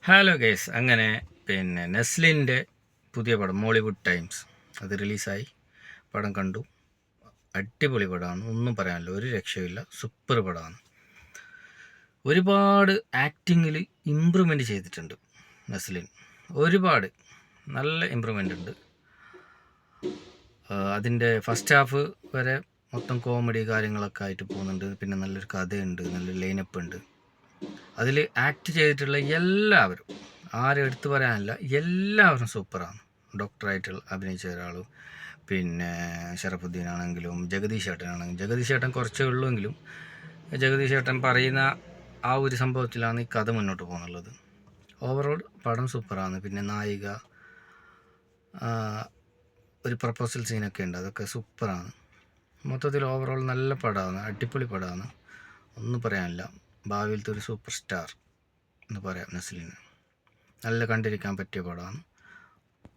Hello guys, അങ്ങനെ നെസ്ലിൻ്റെ പുതിയ പടം മോളിവുഡ് ടൈംസ് അത് റിലീസായി. പടം കണ്ടു. അടിപൊളി പടമാണ്, ഒന്നും പറയാനില്ല, ഒരു രക്ഷയില്ല, സൂപ്പർ പടമാണ്. ഒരുപാട് ആക്ടിങ്ങിൽ ഇമ്പ്രൂവ്മെൻറ്റ് ചെയ്തിട്ടുണ്ട് നെസ്ലിൻ. ഒരുപാട് നല്ല ഇമ്പ്രൂവ്മെൻ്റ് ഉണ്ട്. അതിൻ്റെ ഫസ്റ്റ് ഹാഫ് വരെ മൊത്തം കോമഡി കാര്യങ്ങളൊക്കെ ആയിട്ട് പോകുന്നുണ്ട്. പിന്നെ നല്ലൊരു കഥയുണ്ട്, നല്ലൊരു ലൈനപ്പ് ഉണ്ട്. അതിൽ ആക്ട് ചെയ്തിട്ടുള്ള എല്ലാവരും, ആരും എടുത്തു പറയാനില്ല, എല്ലാവരും സൂപ്പറാണ്. ഡോക്ടറായിട്ട് അഭിനയിച്ച ഒരാളും, പിന്നെ ഷറഫുദ്ദീൻ ആണെങ്കിലും ജഗദീഷ് ഏട്ടനാണെങ്കിലും, ജഗദീഷ് ഏട്ടൻ കുറച്ചേ ഉള്ളൂവെങ്കിലും ജഗദീഷ് ഏട്ടൻ പറയുന്ന ആ ഒരു സംഭവത്തിലാണ് ഈ കഥ മുന്നോട്ട് പോകുന്നുള്ളത്. ഓവറോൾ പടം സൂപ്പറാണ്. പിന്നെ നായിക, ഒരു പ്രപ്പോസൽ സീനൊക്കെ ഉണ്ട്, അതൊക്കെ സൂപ്പറാണ്. മൊത്തത്തിൽ ഓവറോൾ നല്ല പടമാണ്, അടിപൊളി പടമാണ്, ഒന്നും പറയാനില്ല. ഭാവിയിലത്തെ ഒരു സൂപ്പർ സ്റ്റാർ എന്ന് പറയാം നെസ്ലിന്. നല്ല കണ്ടിരിക്കാൻ പറ്റിയ പടമാണ്.